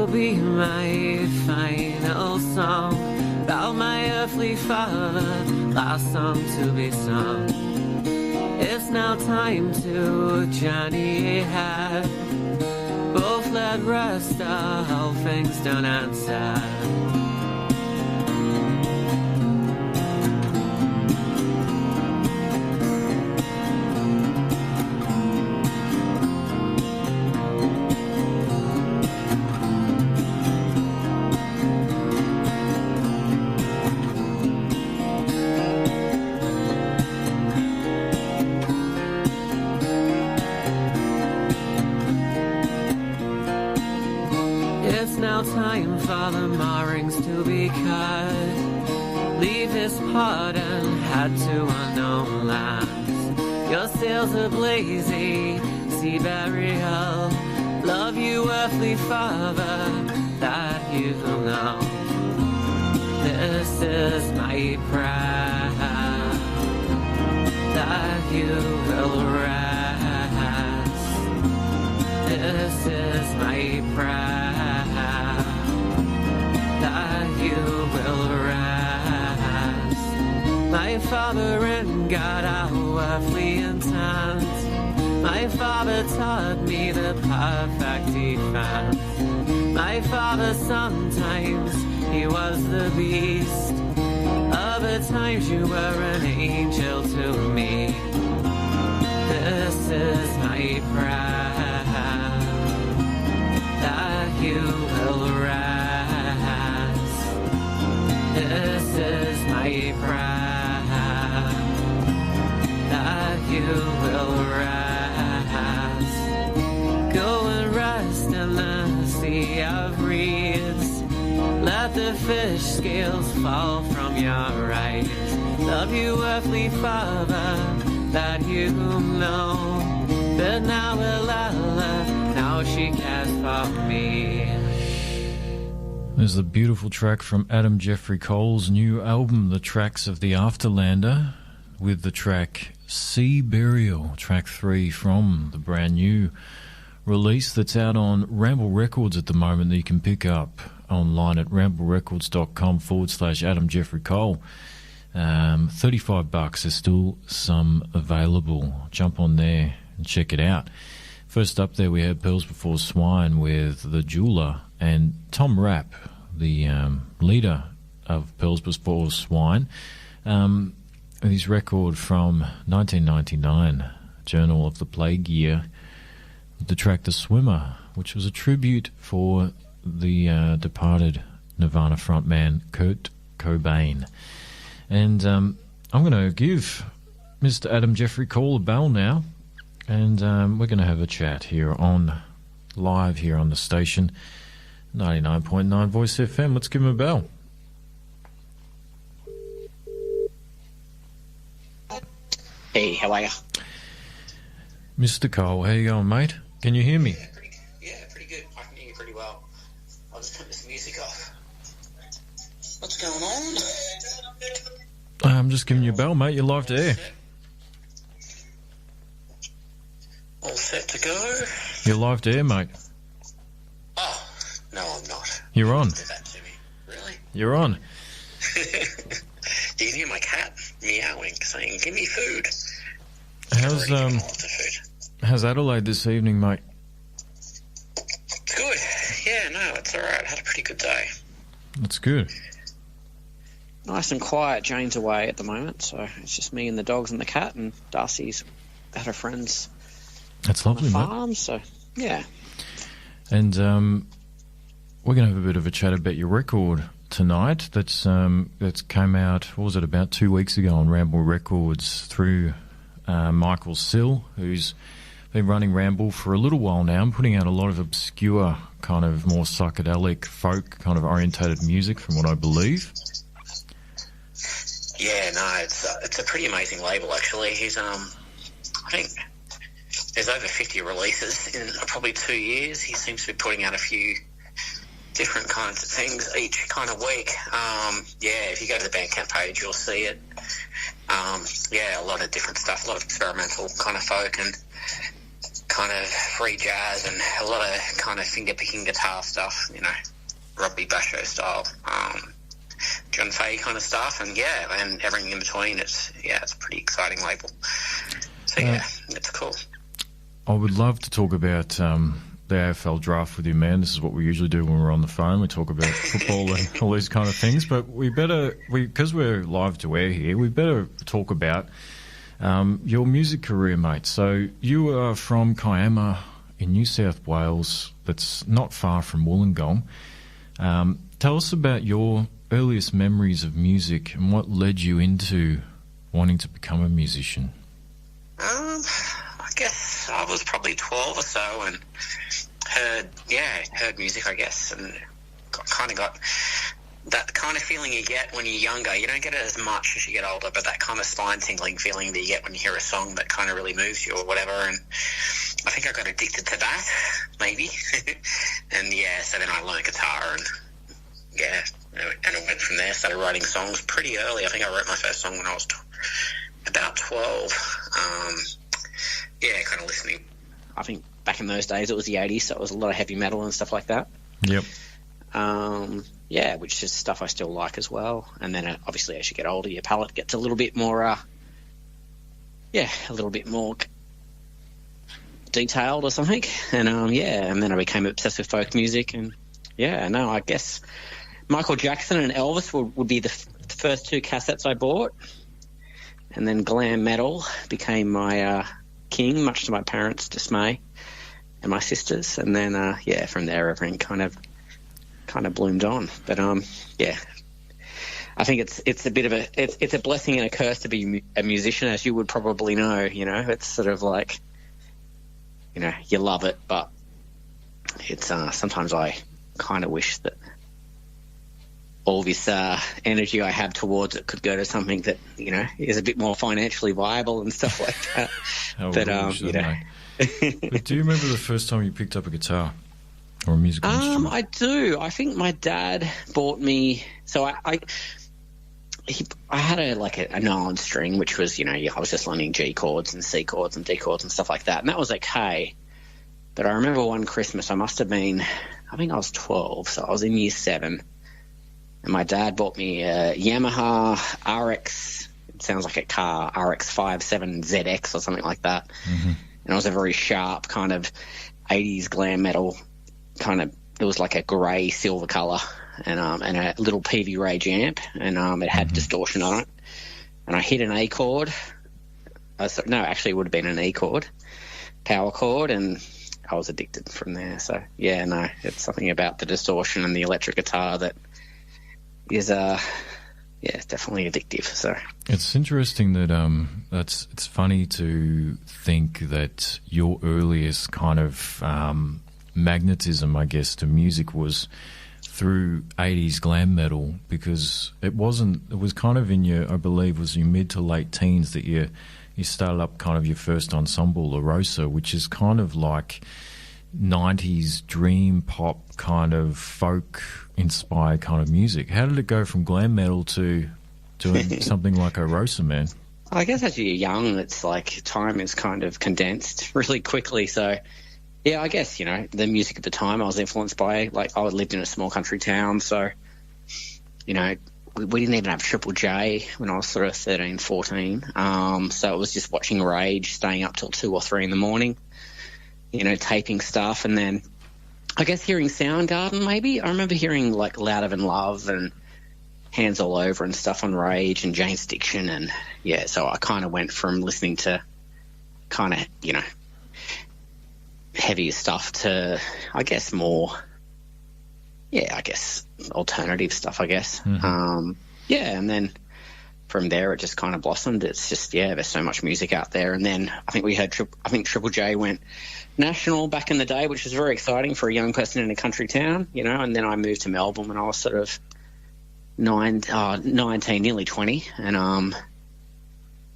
will be my final song about my earthly father, last song to be sung. It's now time to journey ahead. Both let rest all things done and said. Time for the moorings to be cut. Leave this port and head to unknown lands. Your sails are blazy, sea burial. Love you, earthly father, that you know. This is my prayer, that you will rest. This is my prayer, that you will rest. My father and God are earthly intent. My father taught me the perfect defense. My father sometimes, he was the beast. Other times you were an angel to me. This is my prayer, that you will rest. This is my prayer, that you will rest. Go and rest in the sea of reeds. Let the fish scales fall from your eyes. Love you, earthly father, that you know. But now Ella, now she cares for me. There's the beautiful track from Adam Geoffrey Cole's new album, The Tracks of the Afterlander, with the track Sea Burial, track 3 from the brand new release that's out on Ramble Records at the moment, that you can pick up online at ramblerecords.com/Adam Geoffrey Cole. $35. There's still some available. Jump on there and check it out. First up there we had Pearls Before Swine with The Jeweler, and Tom Rapp, the leader of Pearls Before Swine, his record from 1999, Journal of the Plague Year, the track The Swimmer, which was a tribute for the departed Nirvana frontman Kurt Cobain. And I'm going to give Mr. Adam Geoffrey Cole a bell now, and we're going to have a chat here live here on the station, 99.9 Voice FM. Let's give him a bell. Hey, how are you? Mr. Cole, how you going, mate? Can you hear me? Yeah, pretty good. I can hear you pretty well. I'll just turn this music off. What's going on? I'm just giving you a bell, mate. You're live to air. All set to go? You're live to air, mate. Oh, no, I'm not. You're on. Do that to me. Really? You're on. You can hear my cat meowing, saying, give me food. How's Adelaide this evening, mate? It's good. Yeah, no, it's all right. I had a pretty good day. That's good. Nice and quiet. Jane's away at the moment, so it's just me and the dogs and the cat, and Darcy's at her friend's. That's lovely, farm, mate. So, yeah. And we're going to have a bit of a chat about your record tonight. That's came out, what was it, about 2 weeks ago on Ramble Records through Michael Sill, who's been running Ramble for a little while now. I'm putting out a lot of obscure, kind of more psychedelic, folk kind of orientated music, from what I believe. Yeah, no, it's a pretty amazing label, actually. He's I think there's over 50 releases in probably 2 years. He seems to be putting out a few different kinds of things each kind of week. Yeah, if you go to the Bandcamp page, you'll see it. Yeah, a lot of different stuff, a lot of experimental kind of folk and kind of free jazz and a lot of kind of finger-picking guitar stuff, you know, Robbie Basho style, John Fay kind of stuff, and everything in between. It's a pretty exciting label. So it's cool. I would love to talk about the AFL draft with you, man. This is what we usually do when we're on the phone. We talk about football and all these kind of things, but because we're live to air here, we better talk about your music career, mate. So you are from Kiama in New South Wales. That's not far from Wollongong. Tell us about your earliest memories of music and what led you into wanting to become a musician. I guess I was probably 12 or so and heard music, I guess, and got that kind of feeling you get when you're younger. You don't get it as much as you get older, but that kind of spine-tingling feeling that you get when you hear a song that kind of really moves you or whatever, and I think I got addicted to that, maybe. And so then I learned guitar and it went from there. Started writing songs pretty early. I think I wrote my first song when I was about 12. Kind of listening. I think back in those days it was the 80s, so it was a lot of heavy metal and stuff like that. Yep. Which is stuff I still like as well. And then obviously as you get older, your palate gets a little bit more, a little bit more detailed or something. And and then I became obsessed with folk music. And I guess Michael Jackson and Elvis would be the first two cassettes I bought. And then glam metal became my king, much to my parents' dismay and my sisters. And then from there everything kind of bloomed on. But I think it's a bit of it's a blessing and a curse to be a musician, as you would probably know. You know, it's sort of like, you know, you love it, but it's sometimes I kind of wish that all this energy I have towards it could go to something that, you know, is a bit more financially viable and stuff like that. But do you remember the first time you picked up a guitar or a musical instrument? I do. I think my dad bought me. So I had a nylon string, which was, you know, I was just learning G chords and C chords and D chords and stuff like that, and that was okay. But I remember one Christmas, I think I was 12, so I was in year 7. And my dad bought me a Yamaha RX, it sounds like a car, RX-57ZX or something like that. Mm-hmm. And it was a very sharp kind of 80s glam metal kind of, it was like a grey silver colour and a little PV Rage amp, and it had distortion on it. And I hit an A chord. Actually it would have been an E chord, power chord, and I was addicted from there. So, it's something about the distortion and the electric guitar that is it's definitely addictive. So it's interesting that it's funny to think that your earliest kind of magnetism, I guess, to music was through 80s glam metal, because it was kind of in your, I believe, was your mid to late teens that you started up kind of your first ensemble, La Rosa, which is kind of like 90s dream pop kind of folk inspired kind of music. How did it go from glam metal to doing something like La Rosa, man? I guess as you're young, it's like time is kind of condensed really quickly. So, I guess, you know, the music at the time I was influenced by, like, I lived in a small country town, so, you know, we didn't even have Triple J when I was sort of 13, 14. So it was just watching Rage, staying up till 2 or 3 in the morning, you know, taping stuff, and then I guess hearing Soundgarden maybe. I remember hearing like Louder Than Love and Hands All Over and stuff on Rage and Jane's Addiction, and so I kind of went from listening to kind of, you know, heavier stuff to, I guess, more, alternative stuff, I guess. Mm-hmm. And then from there it just kind of blossomed. It's just, there's so much music out there. And then I think Triple J went national back in the day, which was very exciting for a young person in a country town, you know. And then I moved to Melbourne when I was sort of 19, nearly 20, and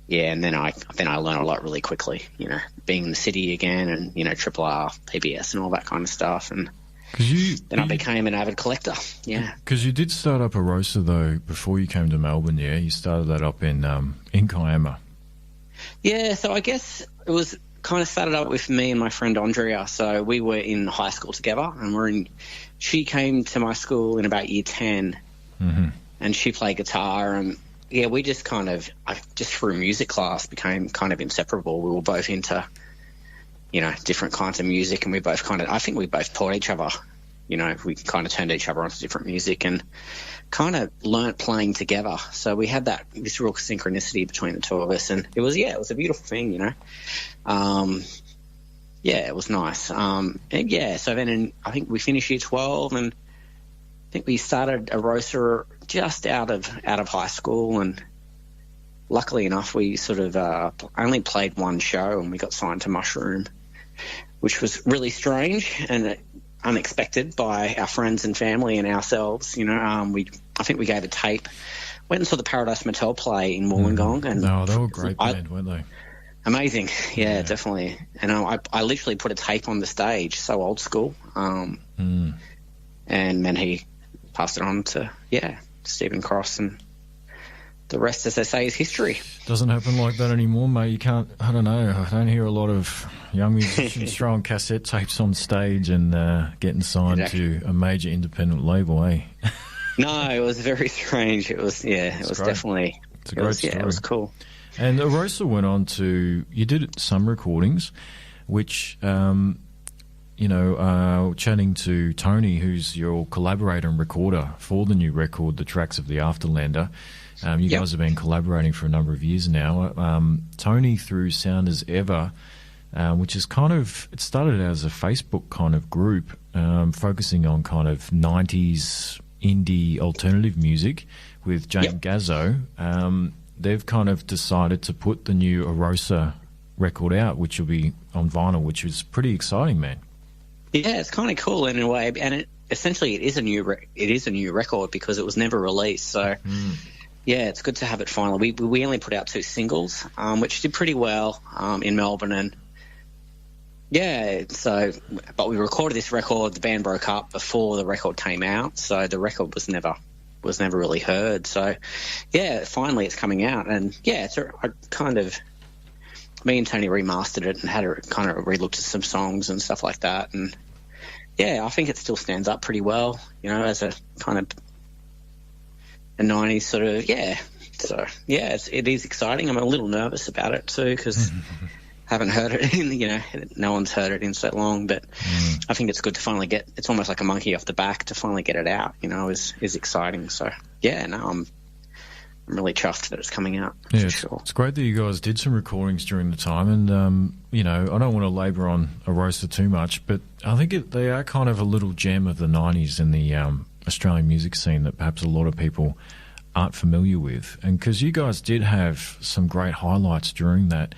and then I learned a lot really quickly, you know, being in the city again, and, you know, Triple R, PBS, and all that kind of stuff. And then I became an avid collector. Yeah, because you did start up Arosa though before you came to Melbourne. Yeah, you started that up in Kiama. Yeah, so I guess it was kind of started up with me and my friend Andrea. So we were in high school together, and she came to my school in about year 10, and she played guitar, and yeah, we just just through music class became kind of inseparable. We were both into, different kinds of music, and I think we both taught each other, we kind of turned each other onto different music and kind of learnt playing together. So we had this real synchronicity between the two of us, and it was a beautiful thing, it was nice. So then I think we finished year 12, and I think we started Arosa just out of high school, and luckily enough we sort of only played one show, and we got signed to Mushroom, which was really strange and unexpected by our friends and family and ourselves. I think we gave a tape, went and saw the Paradise Motel play in Wollongong, and they were a great band, weren't they? Amazing, yeah, definitely. And I literally put a tape on the stage, so old school. And then he passed it on to Stephen Cross, and the rest, as they say, is history. Doesn't happen like that anymore, mate. You can't. I don't know. I don't hear a lot of young musicians throwing cassette tapes on stage and getting signed to a major independent label, eh? No, it was very strange. It was, it was great. Definitely. It's a great story. Yeah, it was cool. And Arosa went on to, you did some recordings, which, chatting to Tony, who's your collaborator and recorder for the new record, The Tracks of the Afterlander. You guys have been collaborating for a number of years now. Tony, through Sound as Ever, which is it started as a Facebook kind of group, focusing on kind of 90s indie alternative music with Jane Gazzo. They've kind of decided to put the new Arosa record out, which will be on vinyl, which is pretty exciting, man. Yeah, it's kind of cool in a way, and essentially it is a new record because it was never released. So yeah, it's good to have it finally. We only put out 2 singles, which did pretty well in Melbourne, and but we recorded this record. The band broke up before the record came out, so the record was never really heard. So yeah, finally it's coming out, and me and Tony remastered it and had a kind of relooked at some songs and stuff like that, and I think it still stands up pretty well, as a kind of a 90s sort of, so it is exciting. I'm a little nervous about it too, because haven't heard it no one's heard it in so long, but I think it's good to finally it's almost like a monkey off the back to finally get it out, is exciting. So I'm really chuffed that it's coming out. Yeah, sure. It's great that you guys did some recordings during the time, and I don't want to labour on Arosa too much, but I think they are kind of a little gem of the 90s in the Australian music scene that perhaps a lot of people aren't familiar with. And because you guys did have some great highlights during that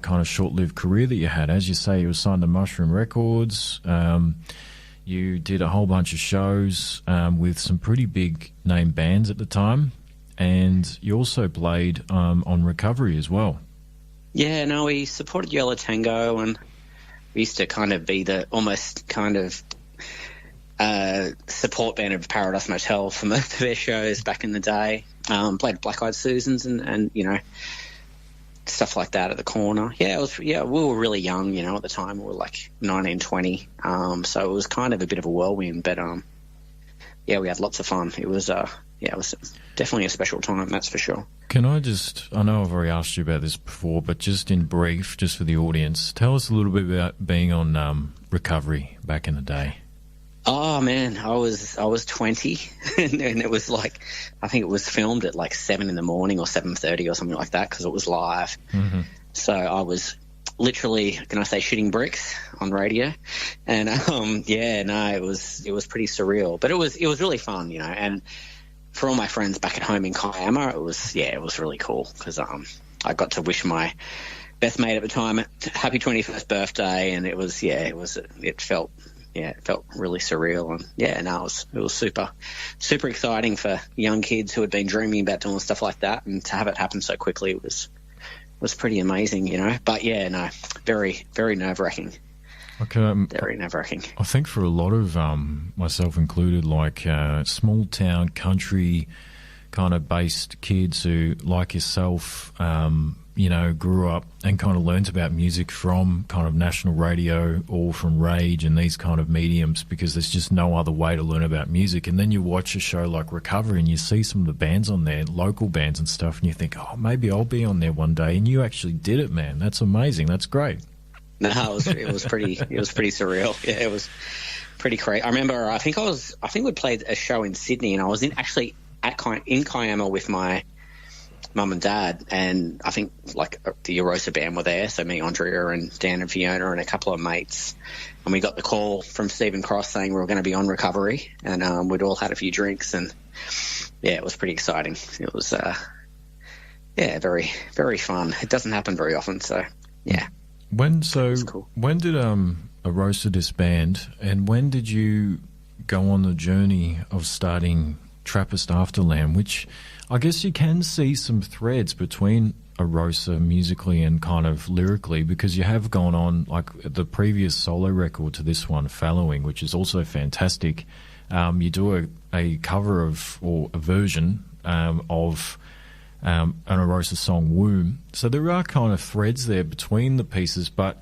kind of short-lived career that you had. As you say, you were signed to Mushroom Records. You did a whole bunch of shows with some pretty big name bands at the time, and you also played on Recovery as well. Yeah, no, we supported Yellow Tango, and we used to kind of be the almost kind of support band of Paradise Motel for most of their shows back in the day. Played Black Eyed Susans and stuff like that at the corner. We were really young, at the time. We were like 19, 20. So it was kind of a bit of a whirlwind, but we had lots of fun. It was it was definitely a special time, that's for sure. Can I know I've already asked you about this before, but just in brief, just for the audience, tell us a little bit about being on Recovery back in the day. Oh man, I was 20, and it was like, I think it was filmed at like 7 in the morning or 7:30 or something like that, because it was live. So I was literally, can I say, shitting bricks on radio, and it was pretty surreal, but it was really fun, and for all my friends back at home in Kiama, it was really cool, because I got to wish my best mate at the time happy 21st birthday, and it felt really surreal, and it was super, super exciting for young kids who had been dreaming about doing stuff like that, and to have it happen so quickly was pretty amazing, But very, very nerve-wracking. Very nerve-wracking. I think for a lot of myself included, like small town country kind of based kids who, like yourself, grew up and kind of learnt about music from kind of national radio or from Rage and these kind of mediums, because there's just no other way to learn about music. And then you watch a show like Recovery and you see some of the bands on there, local bands and stuff, and you think, oh, maybe I'll be on there one day. And you actually did it, man. That's amazing. That's great. No, it was pretty surreal. Yeah, it was pretty crazy. I remember, I think we played a show in Sydney, and I was in Kiama with my mum and dad, and I think like the Erosa band were there, so me, Andrea, and Dan and Fiona, and a couple of mates, and we got the call from Stephen Cross saying we were going to be on Recovery, and we'd all had a few drinks, and yeah, it was pretty exciting. It was very, very fun. It doesn't happen very often, so yeah. Cool. When did Erosa disband, and when did you go on the journey of starting Trappist Afterland, which I guess you can see some threads between Erosa musically and kind of lyrically, because you have gone on, like the previous solo record to this one, Following, which is also fantastic. You do a cover of, or a version of an Erosa song, Womb. So there are kind of threads there between the pieces, but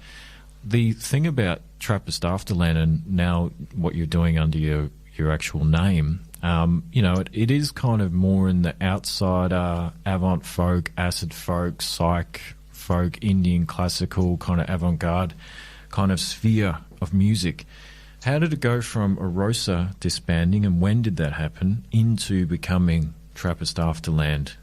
the thing about Trappist Afterland and now what you're doing under your actual name, it is kind of more in the outsider, avant folk, acid folk, psych folk, Indian classical, kind of avant-garde kind of sphere of music. How did it go from Erosa disbanding, and when did that happen, into becoming Trappist Afterland?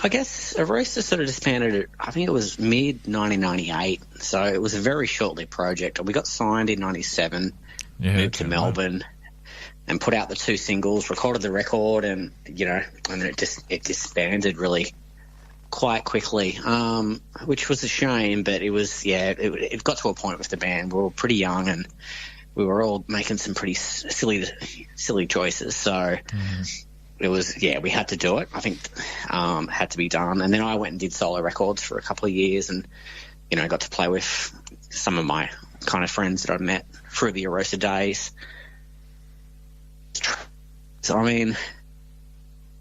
I guess Erosa sort of disbanded, I think it was mid-1998, so it was a very short-lived project. We got signed in 97, moved to Melbourne, and put out the 2 singles, recorded the record, and and then it disbanded really quite quickly, which was a shame. But it was, it got to a point with the band. We were pretty young, and we were all making some pretty silly choices. So it was, we had to do it. I think it had to be done. And then I went and did solo records for a couple of years, and got to play with some of my kind of friends that I'd met through the Erosa days. So,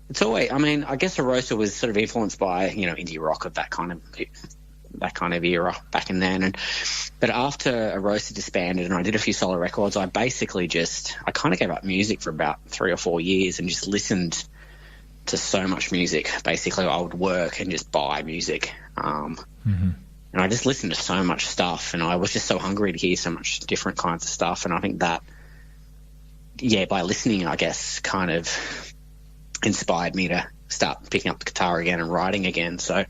it's always, I guess Erosa was sort of influenced by, indie rock of that kind of era back in then. But after Erosa disbanded and I did a few solo records, I basically I kind of gave up music for about 3 or 4 years and just listened to so much music. Basically, I would work and just buy music. And I just listened to so much stuff, and I was just so hungry to hear so much different kinds of stuff. And I think that, by listening, I guess, kind of inspired me to start picking up the guitar again and writing again. So,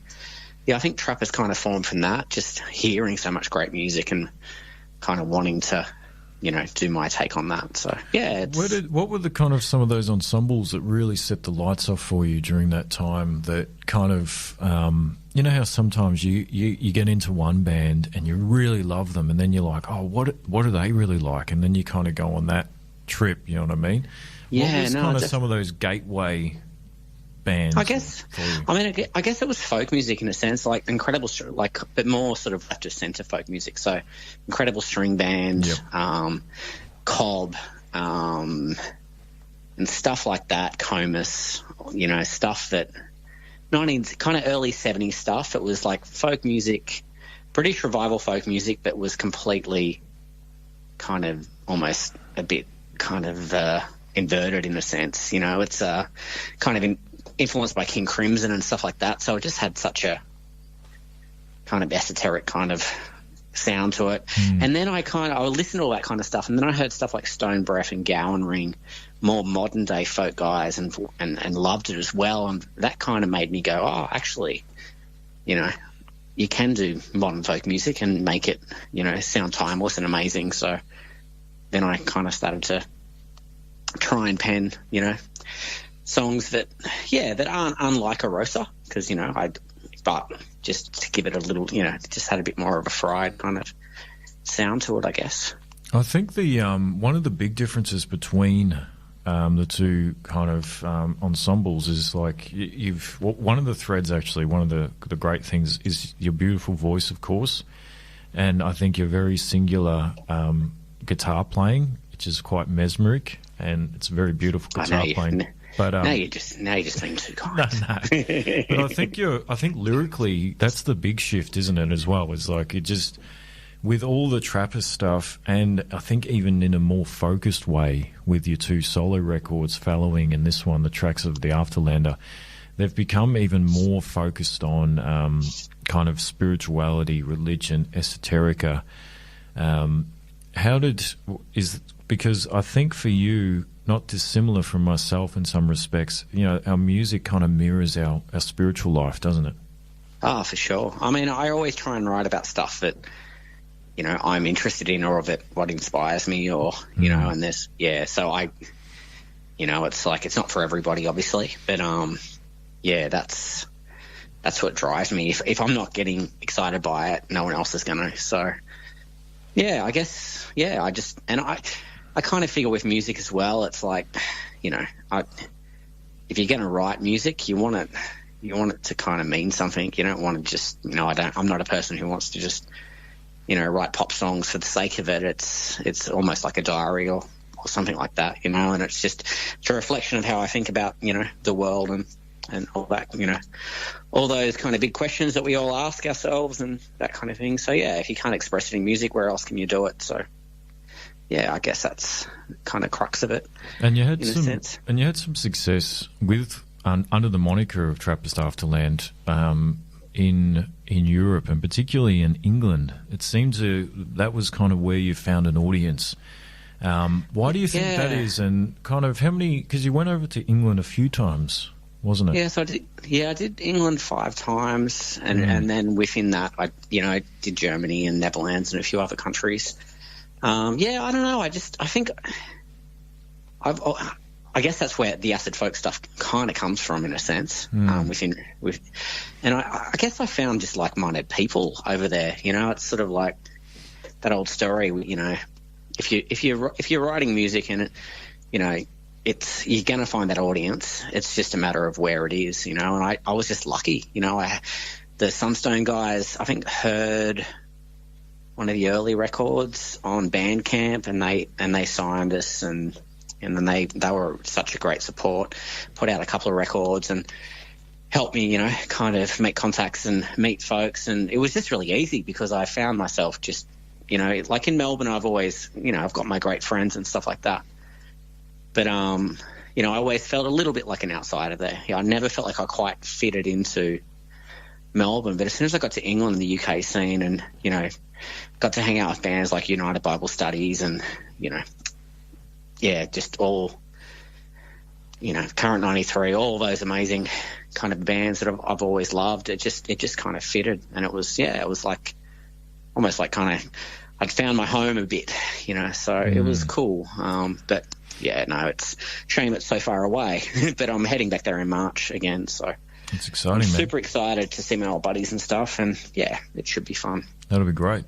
I think Trappist kind of formed from that, just hearing so much great music and kind of wanting to, do my take on that. So, what were the kind of some of those ensembles that really set the lights off for you during that time, that kind of, how sometimes you get into one band and you really love them, and then you're like, oh, what do they really like? And then you kind of go on that trip, you know what I mean? Yeah, what was some of those gateway bands? I guess it was folk music in a sense, like incredible, but more sort of left of centre folk music. So Incredible String Band, Cobb, and stuff like that. Comus, stuff that kind of early 70s stuff. It was like folk music, British revival folk music, that was completely kind of almost a bit kind of inverted in a sense. It's kind of influenced by King Crimson and stuff like that. So it just had such a kind of esoteric kind of sound to it. And then I would listen to all that kind of stuff, and then I heard stuff like Stone Breath and Gowan Ring, more modern day folk guys, and loved it as well. And that kind of made me go, oh, actually, you can do modern folk music and make it, sound timeless and amazing. So then I kind of started to try and pen, songs that aren't unlike Erosa, because, but just to give it a little, just had a bit more of a fried kind of sound to it, I guess. I think the one of the big differences between the two kind of ensembles is like one of the threads, actually, one of the great things is your beautiful voice, of course, and I think your very singular guitar playing, which is quite mesmeric, and it's very beautiful guitar playing. But now you're just being too kind. no. But I think lyrically that's the big shift, isn't it? As well, it's like it just with all the Trappist stuff, and I think even in a more focused way with your two solo records, Following, and this one, the tracks of the Afterlander, they've become even more focused on kind of spirituality, religion, esoterica. Because I think for you, not dissimilar from myself in some respects, our music kind of mirrors our spiritual life, doesn't it? Oh, for sure. I mean, I always try and write about stuff that, I'm interested in, or that what inspires me, or, and this, so I, it's like, it's not for everybody, obviously, but, that's what drives me. If I'm not getting excited by it, no one else is going to. So, I guess, I kind of figure with music as well, it's like, if you're going to write music, you want it to kind of mean something. You don't want to just, I'm not a person who wants to just, write pop songs for the sake of it. It's almost like a diary or something like that, and it's a reflection of how I think about, the world and all that, all those kind of big questions that we all ask ourselves and that kind of thing. So, if you can't express it in music, where else can you do it? So, I guess that's kind of crux of it. And you had some success with under the moniker of Trappist Afterland in Europe, and particularly in England. It seemed that was kind of where you found an audience. Why do you think that is? And kind of how many? Because you went over to England a few times, wasn't it? Yeah, so I did England 5 times, and then within that, I did Germany and Netherlands and a few other countries. I don't know. I think I guess that's where the acid folk stuff kind of comes from, in a sense. And I guess I found just like-minded people over there. It's sort of like that old story. If you're writing music and you're going to find that audience. It's just a matter of where it is, And I was just lucky, the Sunstone guys, I think, heard one of the early records on Bandcamp, and they signed us, and then they were such a great support, put out a couple of records and helped me, kind of make contacts and meet folks. And it was just really easy because I found myself just, like in Melbourne, I've always, I've got my great friends and stuff like that. But, I always felt a little bit like an outsider there. I never felt like I quite fitted into Melbourne. But as soon as I got to England and the UK scene and, got to hang out with bands like United Bible Studies and, just all, Current 93, all those amazing kind of bands that I've always loved. It just kind of fitted. And it was like almost like kind of I'd found my home a bit, so it was cool. But it's a shame it's so far away. But I'm heading back there in March again, so it's exciting, I'm man. Super excited to see my old buddies and stuff, and it should be fun. That'll be great.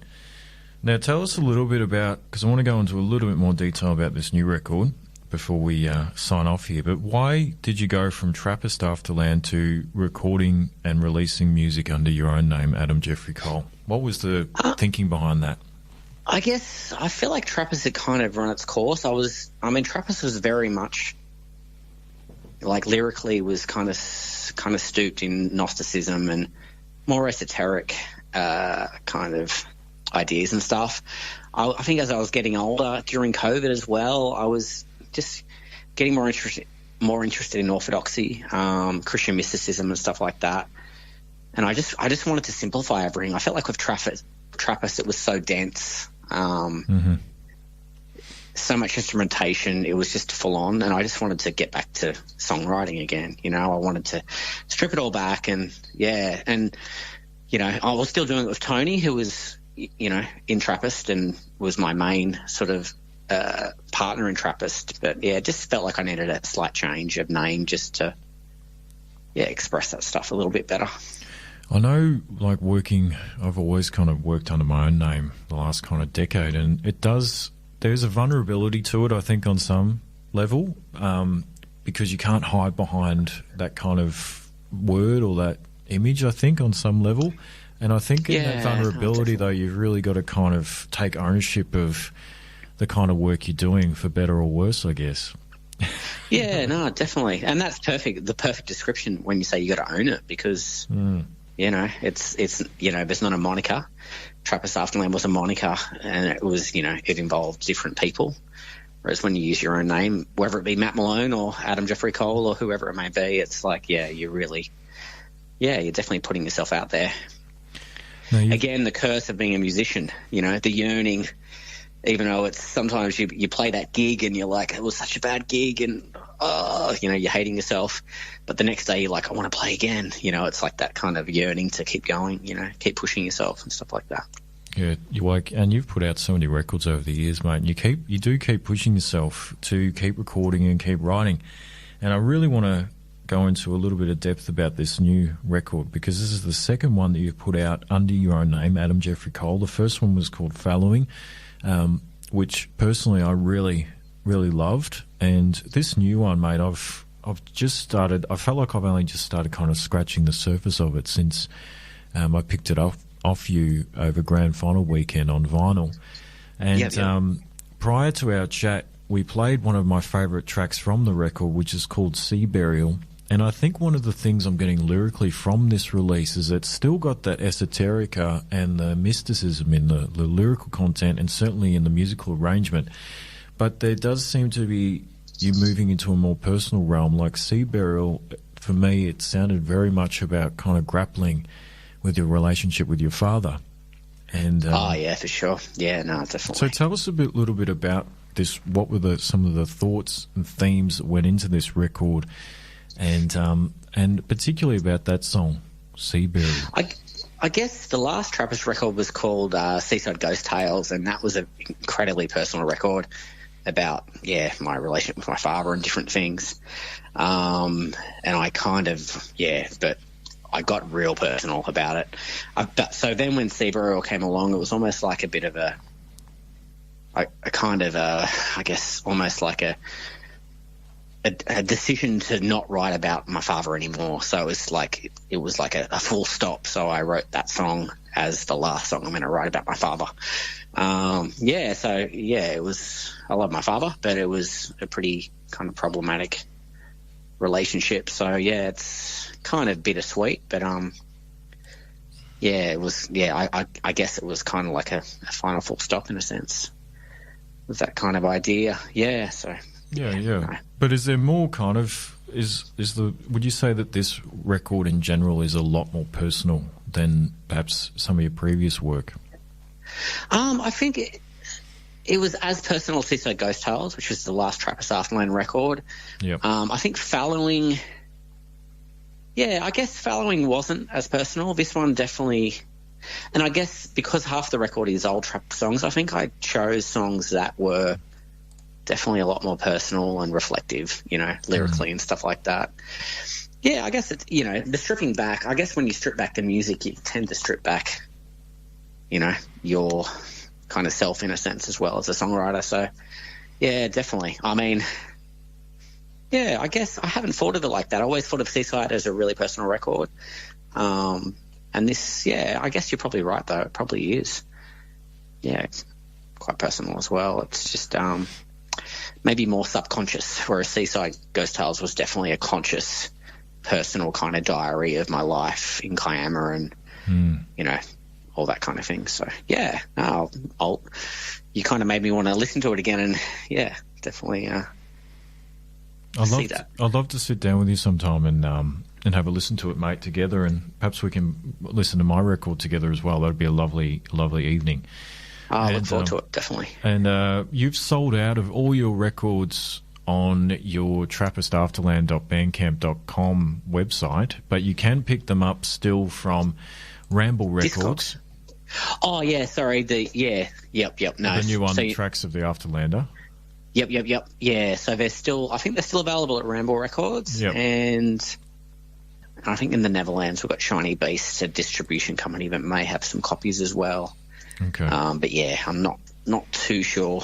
Now, tell us a little bit about, because I want to go into a little bit more detail about this new record before we sign off here, but why did you go from Trappist Afterland to recording and releasing music under your own name, Adam Geoffrey Cole? What was the thinking behind that? I guess I feel like Trappist had kind of run its course. Trappist was very much, like, lyrically was kind of stooped in Gnosticism and more esoteric kind of ideas and stuff. I think as I was getting older during COVID as well, I was just getting more interested in orthodoxy, Christian mysticism and stuff like that. And I just wanted to simplify everything. I felt like with Trappist it was so dense, so much instrumentation, it was just full on, and I just wanted to get back to songwriting again. I wanted to strip it all back, and I was still doing it with Tony, who was in Trappist and was my main sort of partner in Trappist. But it just felt like I needed a slight change of name just to express that stuff a little bit better. I know, like, I've always kind of worked under my own name the last kind of decade, and there's a vulnerability to it, I think, on some level, because you can't hide behind that kind of word or that image, I think, on some level. And I think in that vulnerability, though, you've really got to kind of take ownership of the kind of work you're doing, for better or worse, I guess. Yeah, no, definitely. And that's perfect. The perfect description when you say you got to own it, because, you know, it's, you know, there's not a moniker. Trappist Afterland was a moniker, and it was, you know, it involved different people. Whereas when you use your own name, whether it be Matt Malone or Adam Geoffrey Cole or whoever it may be, it's like, yeah, you're definitely putting yourself out there. No, Again, the curse of being a musician, you know, the yearning, even though it's sometimes you play that gig and you're like, it was such a bad gig and, you know, you're hating yourself. But the next day you're like, I want to play again. You know, it's like that kind of yearning to keep going, you know, keep pushing yourself and stuff like that. Yeah, and you've put out so many records over the years, mate. And you do keep pushing yourself to keep recording and keep writing. And I really want to go into a little bit of depth about this new record, because this is the second one that you've put out under your own name, Adam Geoffrey Cole. The first one was called Following, which personally I really, really loved. And this new one, mate, I've just started. I felt like I've only just started kind of scratching the surface of it since I picked it up off you over Grand Final weekend on vinyl. And prior to our chat, we played one of my favourite tracks from the record, which is called Sea Burial. And I think one of the things I'm getting lyrically from this release is it's still got that esoterica and the mysticism in the lyrical content, and certainly in the musical arrangement. But there does seem to be you moving into a more personal realm. Like Sea Burial, for me, it sounded very much about kind of grappling with your relationship with your father. And yeah, for sure. Yeah, no, definitely. So tell us a little bit about this. What were some of the thoughts and themes that went into this record? And particularly about that song, Sea Burial. I guess the last Trappist record was called Seaside Ghost Tales, and that was an incredibly personal record about, my relationship with my father and different things. And I kind of, but I got real personal about it. So then when Sea Burial came along, it was almost like a bit of a kind of, I guess, almost like a decision to not write about my father anymore. So it was like a full stop. So I wrote that song as the last song I'm going to write about my father. It was, I love my father, but it was a pretty kind of problematic relationship. So it's kind of bittersweet, but it was, I guess it was kind of like a final full stop in a sense with that kind of idea. Yeah. So. Yeah. But is there more kind of would you say that this record in general is a lot more personal than perhaps some of your previous work? I think it was as personal as Seaside Ghost Tales, which was the last Trappist Afterland record. Yep. I think Following wasn't as personal. This one definitely, and I guess because half the record is old trap songs, I think I chose songs that were definitely a lot more personal and reflective, you know, lyrically and stuff like that. Yeah, I guess it's, you know, the stripping back, I guess when you strip back the music, you tend to strip back, you know, your kind of self in a sense as well as a songwriter. So, yeah, definitely. I mean, yeah, I guess I haven't thought of it like that. I always thought of Seaside as a really personal record. And this, I guess you're probably right, though. It probably is. Yeah, it's quite personal as well. It's just maybe more subconscious, whereas Seaside Ghost Tales was definitely a conscious, personal kind of diary of my life in Kiama and, you know, all that kind of thing. So, yeah, you kind of made me want to listen to it again and, definitely see that. I'd love to sit down with you sometime and have a listen to it, mate, together, and perhaps we can listen to my record together as well. That would be a lovely, lovely evening. I look forward to it, definitely. And you've sold out of all your records on your TrappisTafterland.bandcamp.com website, but you can pick them up still from Ramble Records. Oh, yeah, sorry. No. The new one, the Tracks of the Afterlander. Yep. Yeah, so I think they're still available at Ramble Records. Yep. And I think in the Netherlands we've got Shiny Beast, a distribution company that may have some copies as well. Okay. But yeah, I'm not too sure.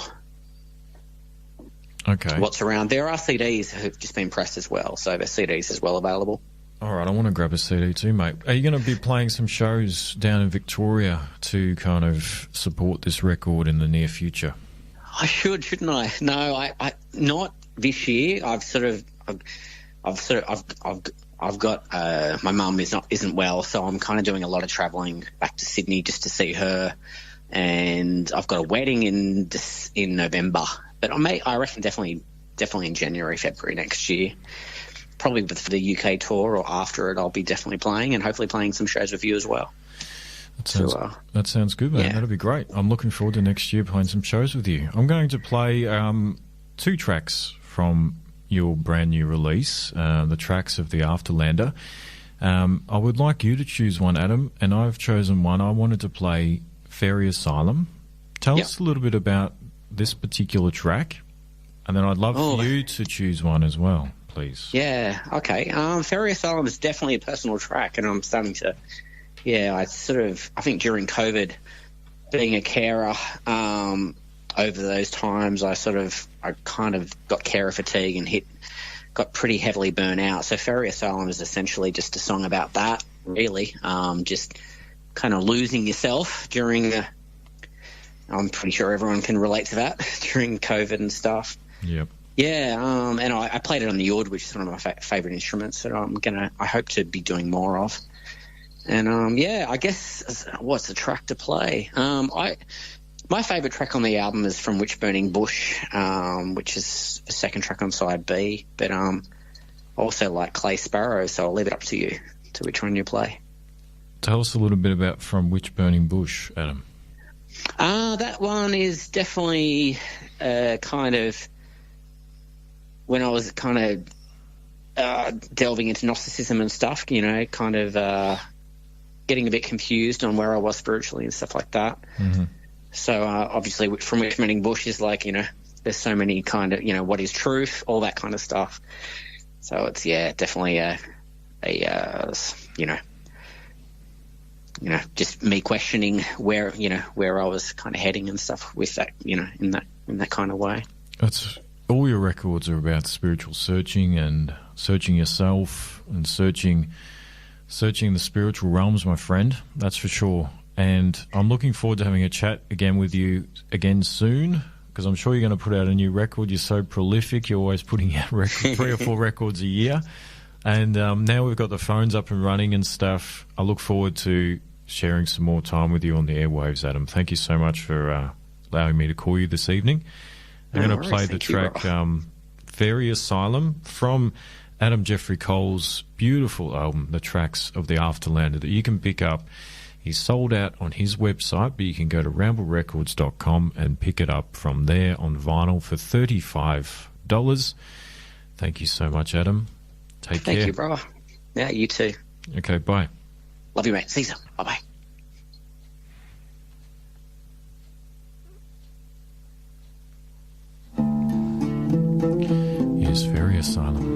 Okay. What's around? There are CDs that have just been pressed as well, so there's CDs as well available. All right, I want to grab a CD too, mate. Are you going to be playing some shows down in Victoria to kind of support this record in the near future? I should, shouldn't I? No, I not this year, I've got my mum isn't well, so I'm kind of doing a lot of travelling back to Sydney just to see her, and I've got a wedding in November. But I reckon definitely in January, February next year, probably for the UK tour or after it, I'll be definitely playing and hopefully playing some shows with you as well. That sounds good, man. Yeah. That'll be great. I'm looking forward to next year playing some shows with you. I'm going to play 2 tracks from your brand new release, the tracks of the Afterlander. I would like you to choose one, Adam, and I've chosen one. I wanted to play Fairy Asylum. Tell us a little bit about this particular track, and then I'd love for you to choose one as well, please. Yeah, okay. Fairy Asylum is definitely a personal track, and I'm starting to... Yeah, I think during COVID, being a carer, over those times, I kind of got carer fatigue and got pretty heavily burnt out. So Fairy Asylum is essentially just a song about that, really. Just kind of losing yourself during, I'm pretty sure everyone can relate to that, during COVID and stuff. Yep. Yeah, and I played it on the oud, which is one of my favourite instruments that I hope to be doing more of. And, I guess, what's the track to play? My favourite track on the album is from Witch Burning Bush, which is the second track on side B. But I also like Clay Sparrow, so I'll leave it up to you to which one you play. Tell us a little bit about From Witch Burning Bush, Adam. That one is definitely kind of when I was kind of delving into Gnosticism and stuff, kind of getting a bit confused on where I was spiritually and stuff like that. Mm-hmm. So obviously From Witch Burning Bush is like, there's so many kind of, what is truth, all that kind of stuff. So it's, definitely just me questioning where I was kind of heading and stuff with that, in that kind of way. That's all your records are about spiritual searching and searching yourself and searching the spiritual realms, my friend. That's for sure. And I'm looking forward to having a chat again with you again soon, because I'm sure you're going to put out a new record. You're so prolific. You're always putting out 3 or 4 records a year. And now we've got the phones up and running and stuff. I look forward to sharing some more time with you on the airwaves, Adam. Thank you so much for allowing me to call you this evening. I'm going to play the track Fairy Asylum from Adam Geoffrey Cole's beautiful album, The Tracks of the Afterlander, that you can pick up. He's sold out on his website, but you can go to ramblerecords.com and pick it up from there on vinyl for $35. Thank you so much, Adam. Take care. Thank you, brother. Yeah, you too. Okay, bye. Love you, mate. See you soon. Bye-bye. Here's Fairy Asylum.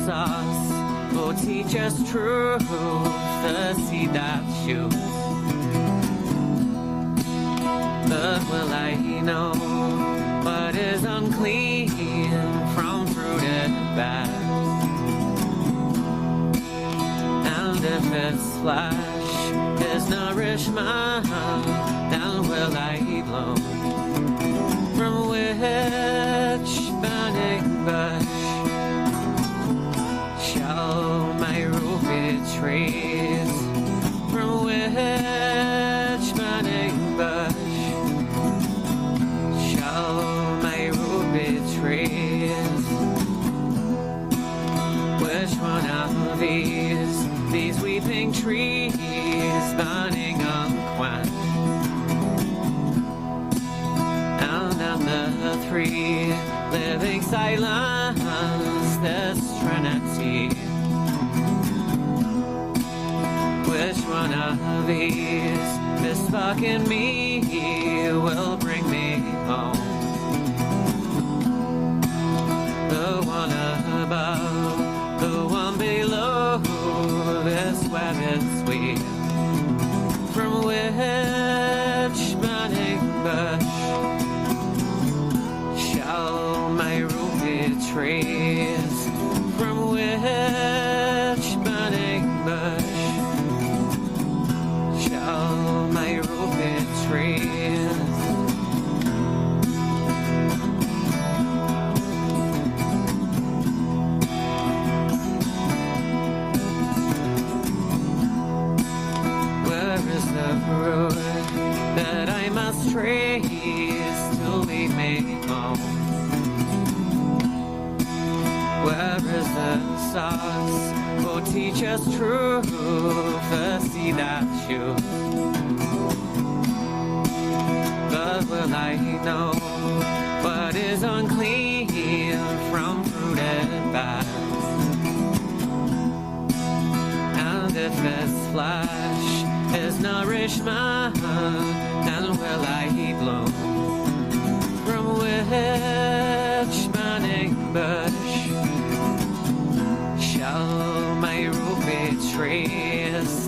sauce will teach us truth, the seed that shoots. But will I know what is unclean from fruit and bad? And if its flesh is nourishment, then will I blow from which burning bush shall my root be trees? From which burning bush shall my root be trees? Which one of these weeping trees burning unquenched? And the three living silence, this Trinity. Which one of these, this spark in me, will bring me home? The one above, the one below, this web is sweet. From which burning bush shall my root be trees? From which burning bush shall my root be trees? Where is the road that I must trace to lead me home? Where is the sauce will teach us truth, the seed that shoots? But will I know what is unclean from fruit and bad? And if its flesh is nourishment, then will I bloom from which burning bush shall my root be trees?